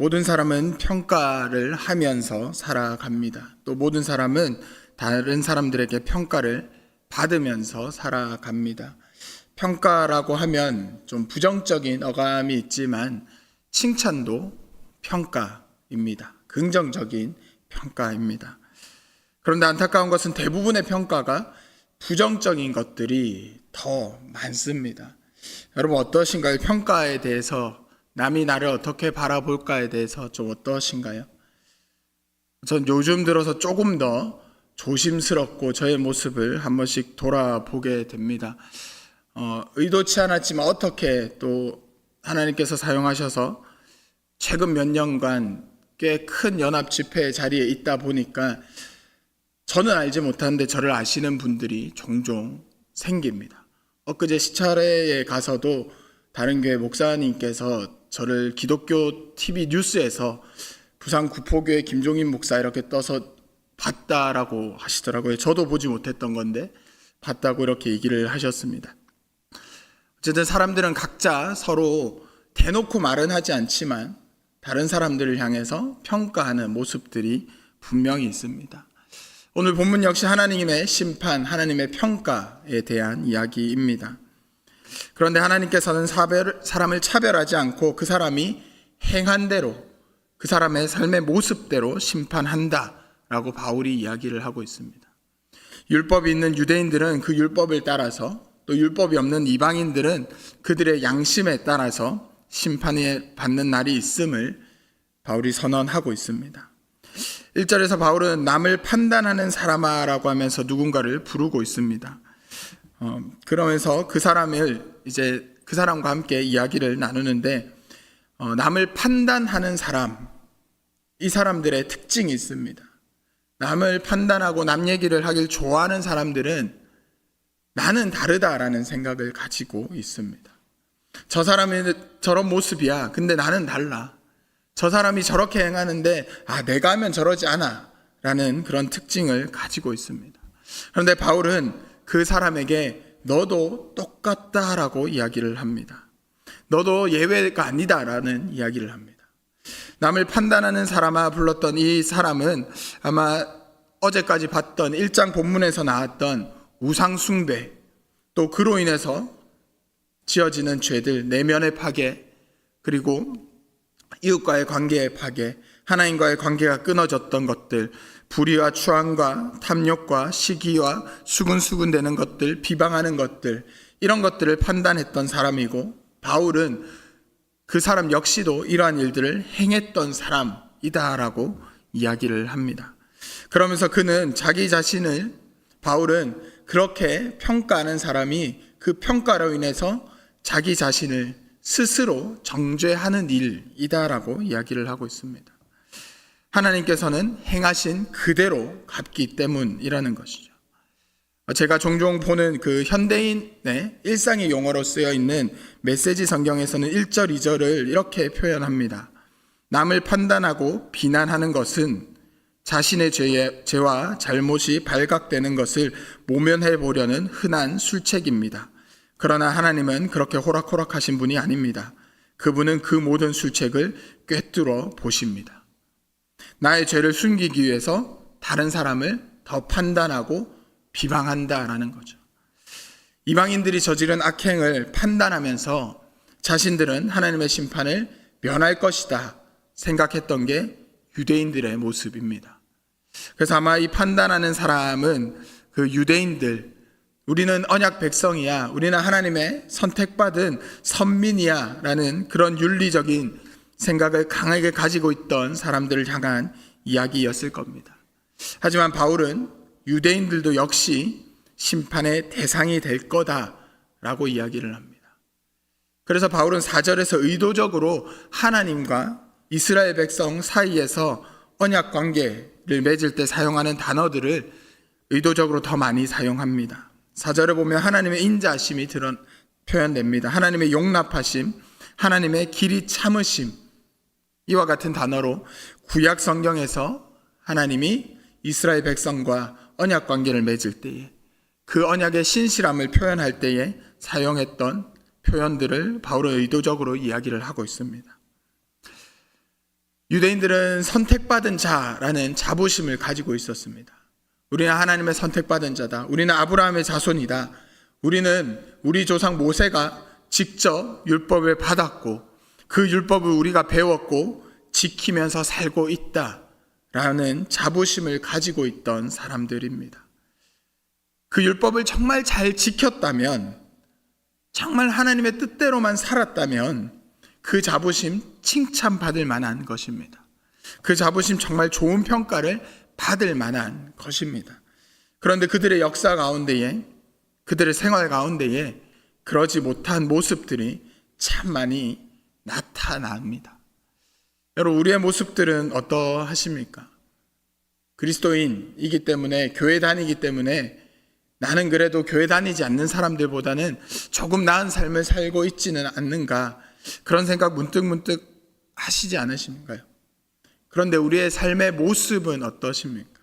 모든 사람은 평가를 하면서 살아갑니다. 또 모든 사람은 다른 사람들에게 평가를 받으면서 살아갑니다. 평가라고 하면 좀 부정적인 어감이 있지만 칭찬도 평가입니다. 긍정적인 평가입니다. 그런데 안타까운 것은 대부분의 평가가 부정적인 것들이 더 많습니다. 여러분 어떠신가요? 평가에 대해서 남이 나를 어떻게 바라볼까에 대해서 좀 어떠신가요? 전 요즘 들어서 조금 더 조심스럽고 저의 모습을 한 번씩 돌아보게 됩니다. 의도치 않았지만 어떻게 또 하나님께서 사용하셔서 최근 몇 년간 꽤 큰 연합 집회 자리에 있다 보니까 저는 알지 못하는데 저를 아시는 분들이 종종 생깁니다. 엊그제 시찰회에 가서도 다른 교회 목사님께서 저를 기독교 TV 뉴스에서 부산 구포교회 김종인 목사 이렇게 떠서 봤다라고 하시더라고요. 저도 보지 못했던 건데 봤다고 이렇게 얘기를 하셨습니다. 어쨌든 사람들은 각자 서로 대놓고 말은 하지 않지만 다른 사람들을 향해서 평가하는 모습들이 분명히 있습니다. 오늘 본문 역시 하나님의 심판, 하나님의 평가에 대한 이야기입니다. 그런데 하나님께서는 사람을 차별하지 않고 그 사람이 행한 대로, 그 사람의 삶의 모습대로 심판한다라고 바울이 이야기를 하고 있습니다. 율법이 있는 유대인들은 그 율법을 따라서, 또 율법이 없는 이방인들은 그들의 양심에 따라서 심판을 받는 날이 있음을 바울이 선언하고 있습니다. 1절에서 바울은 남을 판단하는 사람아라고 하면서 누군가를 부르고 있습니다. 그러면서 그 사람과 함께 이야기를 나누는데, 남을 판단하는 사람, 이 사람들의 특징이 있습니다. 남을 판단하고 남 얘기를 하길 좋아하는 사람들은 나는 다르다라는 생각을 가지고 있습니다. 저 사람이 저런 모습이야. 근데 나는 달라. 저 사람이 저렇게 행하는데 내가 하면 저러지 않아 라는 그런 특징을 가지고 있습니다. 그런데 바울은 그 사람에게 너도 똑같다라고 이야기를 합니다. 너도 예외가 아니다라는 이야기를 합니다. 남을 판단하는 사람아 불렀던 이 사람은 아마 어제까지 봤던 1장 본문에서 나왔던 우상 숭배, 또 그로 인해서 지어지는 죄들, 내면의 파괴, 그리고 이웃과의 관계의 파괴, 하나님과의 관계가 끊어졌던 것들, 불의와 추앙과 탐욕과 시기와 수근수근대는 것들, 비방하는 것들, 이런 것들을 판단했던 사람이고, 바울은 그 사람 역시도 이러한 일들을 행했던 사람이다라고 이야기를 합니다. 그러면서 그는 자기 자신을, 바울은 그렇게 평가하는 사람이 그 평가로 인해서 자기 자신을 스스로 정죄하는 일이다라고 이야기를 하고 있습니다. 하나님께서는 행하신 그대로 갚기 때문이라는 것이죠. 제가 종종 보는 그 현대인의 일상의 용어로 쓰여 있는 메시지 성경에서는 1절, 2절을 이렇게 표현합니다. 남을 판단하고 비난하는 것은 자신의 죄와 잘못이 발각되는 것을 모면해 보려는 흔한 술책입니다. 그러나 하나님은 그렇게 호락호락하신 분이 아닙니다. 그분은 그 모든 술책을 꿰뚫어 보십니다. 나의 죄를 숨기기 위해서 다른 사람을 더 판단하고 비방한다라는 거죠. 이방인들이 저지른 악행을 판단하면서 자신들은 하나님의 심판을 면할 것이다 생각했던 게 유대인들의 모습입니다. 그래서 아마 이 판단하는 사람은 그 유대인들, 우리는 언약 백성이야, 우리는 하나님의 선택받은 선민이야 라는 그런 윤리적인 생각을 강하게 가지고 있던 사람들을 향한 이야기였을 겁니다. 하지만 바울은 유대인들도 역시 심판의 대상이 될 거다라고 이야기를 합니다. 그래서 바울은 4절에서 의도적으로 하나님과 이스라엘 백성 사이에서 언약 관계를 맺을 때 사용하는 단어들을 의도적으로 더 많이 사용합니다. 4절에 보면 하나님의 인자하심이 표현됩니다. 하나님의 용납하심, 하나님의 길이 참으심, 이와 같은 단어로 구약 성경에서 하나님이 이스라엘 백성과 언약 관계를 맺을 때에 그 언약의 신실함을 표현할 때에 사용했던 표현들을 바울은 의도적으로 이야기를 하고 있습니다. 유대인들은 선택받은 자라는 자부심을 가지고 있었습니다. 우리는 하나님의 선택받은 자다. 우리는 아브라함의 자손이다. 우리 조상 모세가 직접 율법을 받았고 그 율법을 우리가 배웠고 지키면서 살고 있다라는 자부심을 가지고 있던 사람들입니다. 그 율법을 정말 잘 지켰다면, 정말 하나님의 뜻대로만 살았다면 그 자부심 칭찬받을 만한 것입니다. 그 자부심 정말 좋은 평가를 받을 만한 것입니다. 그런데 그들의 역사 가운데에, 그들의 생활 가운데에 그러지 못한 모습들이 참 많이 나타납니다. 여러분, 우리의 모습들은 어떠하십니까? 그리스도인이기 때문에, 교회 다니기 때문에 나는 그래도 교회 다니지 않는 사람들보다는 조금 나은 삶을 살고 있지는 않는가, 그런 생각 문득문득 하시지 않으십니까요? 그런데 우리의 삶의 모습은 어떠십니까?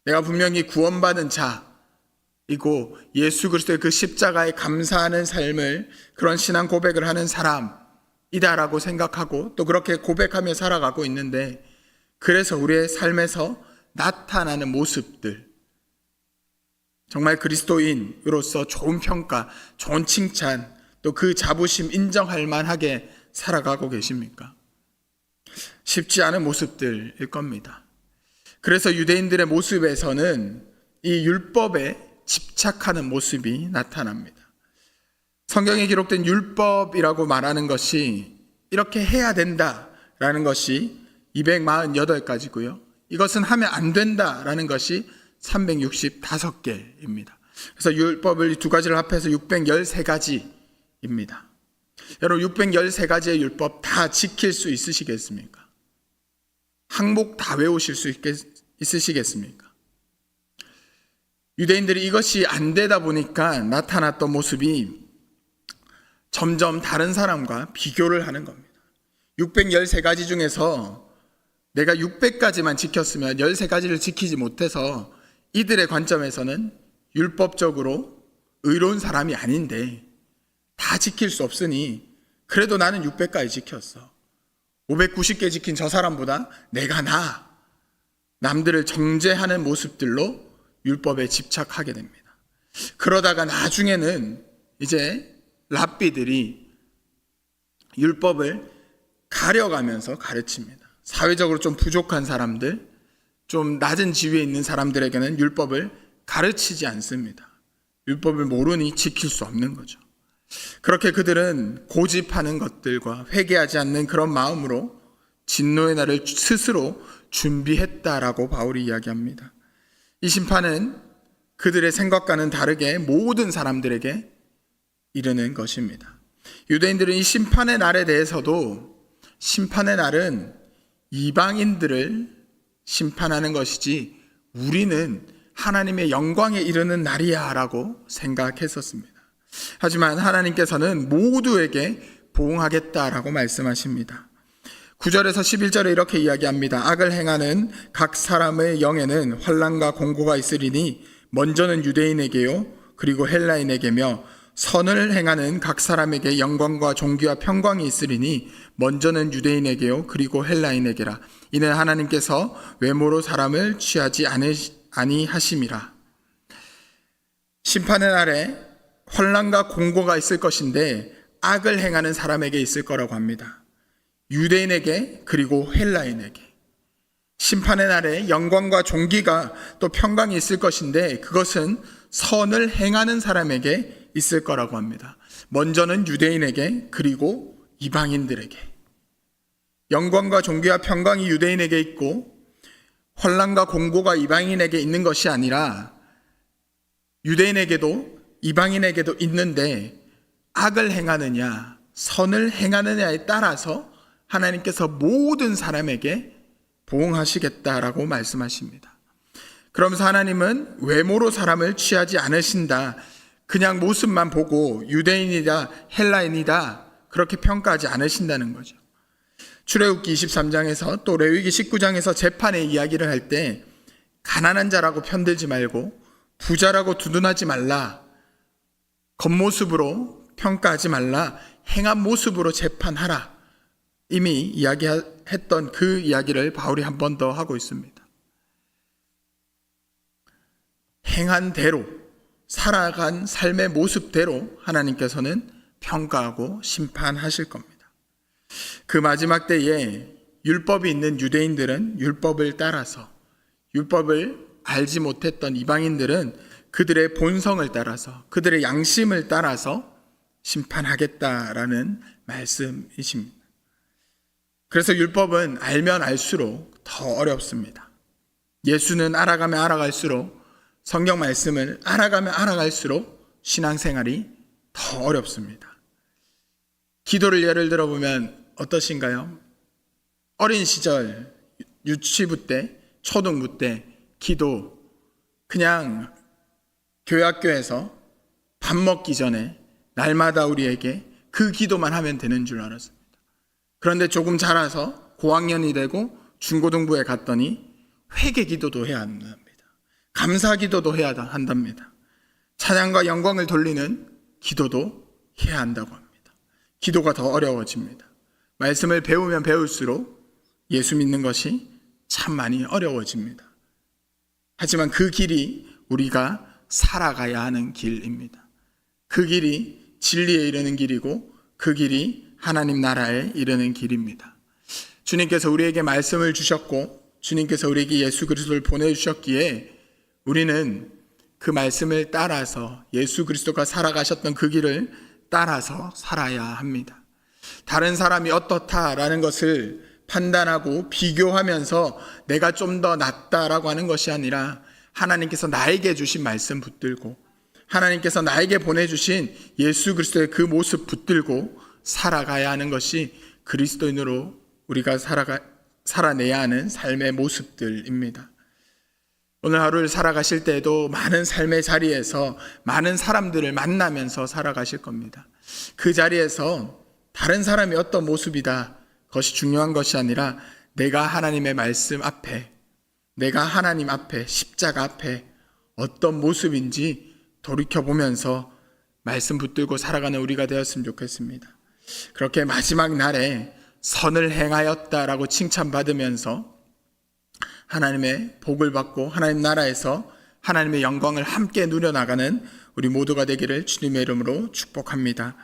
내가 분명히 구원받은 자이고 예수 그리스도의 그 십자가에 감사하는 삶을, 그런 신앙 고백을 하는 사람이다라고 생각하고 또 그렇게 고백하며 살아가고 있는데, 그래서 우리의 삶에서 나타나는 모습들, 정말 그리스도인으로서 좋은 평가, 좋은 칭찬, 또 그 자부심 인정할 만하게 살아가고 계십니까? 쉽지 않은 모습들일 겁니다. 그래서 유대인들의 모습에서는 이 율법에 집착하는 모습이 나타납니다. 성경에 기록된 율법이라고 말하는 것이 이렇게 해야 된다라는 것이 248가지고요. 이것은 하면 안 된다라는 것이 365개입니다. 그래서 율법을 두 가지를 합해서 613가지입니다. 여러분, 613가지의 율법 다 지킬 수 있으시겠습니까? 항목 다 외우실 수 있으시겠습니까? 유대인들이 이것이 안 되다 보니까 나타났던 모습이 점점 다른 사람과 비교를 하는 겁니다. 613가지 중에서 내가 600가지만 지켰으면 13가지를 지키지 못해서 이들의 관점에서는 율법적으로 의로운 사람이 아닌데 다 지킬 수 없으니 그래도 나는 600까지 지켰어. 590개 지킨 저 사람보다 내가 남들을 정죄하는 모습들로 율법에 집착하게 됩니다. 그러다가 나중에는 이제 랍비들이 율법을 가려가면서 가르칩니다. 사회적으로 좀 부족한 사람들, 좀 낮은 지위에 있는 사람들에게는 율법을 가르치지 않습니다. 율법을 모르니 지킬 수 없는 거죠. 그렇게 그들은 고집하는 것들과 회개하지 않는 그런 마음으로 진노의 날을 스스로 준비했다라고 바울이 이야기합니다. 이 심판은 그들의 생각과는 다르게 모든 사람들에게 이르는 것입니다. 유대인들은 이 심판의 날에 대해서도, 심판의 날은 이방인들을 심판하는 것이지 우리는 하나님의 영광에 이르는 날이야 라고 생각했었습니다. 하지만 하나님께서는 모두에게 보응하겠다라고 말씀하십니다. 9절에서 11절에 이렇게 이야기합니다. 악을 행하는 각 사람의 영에는 환난과 공고가 있으리니 먼저는 유대인에게요 그리고 헬라인에게며, 선을 행하는 각 사람에게 영광과 존귀와 평강이 있으리니 먼저는 유대인에게요 그리고 헬라인에게라. 이는 하나님께서 외모로 사람을 취하지 아니하심이라. 심판의 날에 환난과 공고가 있을 것인데 악을 행하는 사람에게 있을 거라고 합니다. 유대인에게 그리고 헬라인에게. 심판의 날에 영광과 존귀가 또 평강이 있을 것인데 그것은 선을 행하는 사람에게 있을 거라고 합니다. 먼저는 유대인에게 그리고 이방인들에게. 영광과 존귀와 평강이 유대인에게 있고 환난과 공고가 이방인에게 있는 것이 아니라 유대인에게도 이방인에게도 있는데, 악을 행하느냐 선을 행하느냐에 따라서 하나님께서 모든 사람에게 보응하시겠다라고 말씀하십니다. 그러면서 하나님은 외모로 사람을 취하지 않으신다, 그냥 모습만 보고 유대인이다 헬라인이다 그렇게 평가하지 않으신다는 거죠. 출애굽기 23장에서 또 레위기 19장에서 재판의 이야기를 할 때 가난한 자라고 편들지 말고 부자라고 두둔하지 말라, 겉모습으로 평가하지 말라, 행한 모습으로 재판하라, 이미 했던 그 이야기를 바울이 한 번 더 하고 있습니다. 행한 대로, 살아간 삶의 모습대로 하나님께서는 평가하고 심판하실 겁니다. 그 마지막 때에 율법이 있는 유대인들은 율법을 따라서, 율법을 알지 못했던 이방인들은 그들의 본성을 따라서, 그들의 양심을 따라서 심판하겠다라는 말씀이십니다. 그래서 율법은 알면 알수록 더 어렵습니다. 예수는 알아가면 알아갈수록, 성경 말씀을 알아가면 알아갈수록 신앙생활이 더 어렵습니다. 기도를 예를 들어보면 어떠신가요? 어린 시절 유치부 때, 초등부 때 기도, 그냥 교회 학교에서 밥 먹기 전에 날마다 우리에게 그 기도만 하면 되는 줄 알았습니다. 그런데 조금 자라서 고학년이 되고 중고등부에 갔더니 회개 기도도 해야 한답니다. 감사 기도도 해야 한답니다. 찬양과 영광을 돌리는 기도도 해야 한다고 합니다. 기도가 더 어려워집니다. 말씀을 배우면 배울수록 예수 믿는 것이 참 많이 어려워집니다. 하지만 그 길이 우리가 살아가야 하는 길입니다. 그 길이 진리에 이르는 길이고 그 길이 하나님 나라에 이르는 길입니다. 주님께서 우리에게 말씀을 주셨고 주님께서 우리에게 예수 그리스도를 보내주셨기에 우리는 그 말씀을 따라서 예수 그리스도가 살아가셨던 그 길을 따라서 살아야 합니다. 다른 사람이 어떻다라는 것을 판단하고 비교하면서 내가 좀 더 낫다라고 하는 것이 아니라 하나님께서 나에게 주신 말씀 붙들고 하나님께서 나에게 보내주신 예수 그리스도의 그 모습 붙들고 살아가야 하는 것이 그리스도인으로 우리가 살아내야 하는 삶의 모습들입니다. 오늘 하루를 살아가실 때에도 많은 삶의 자리에서 많은 사람들을 만나면서 살아가실 겁니다. 그 자리에서 다른 사람이 어떤 모습이다, 그것이 중요한 것이 아니라 내가 하나님의 말씀 앞에, 내가 하나님 앞에, 십자가 앞에 어떤 모습인지 돌이켜보면서 말씀 붙들고 살아가는 우리가 되었으면 좋겠습니다. 그렇게 마지막 날에 선을 행하였다라고 칭찬받으면서 하나님의 복을 받고 하나님 나라에서 하나님의 영광을 함께 누려나가는 우리 모두가 되기를 주님의 이름으로 축복합니다.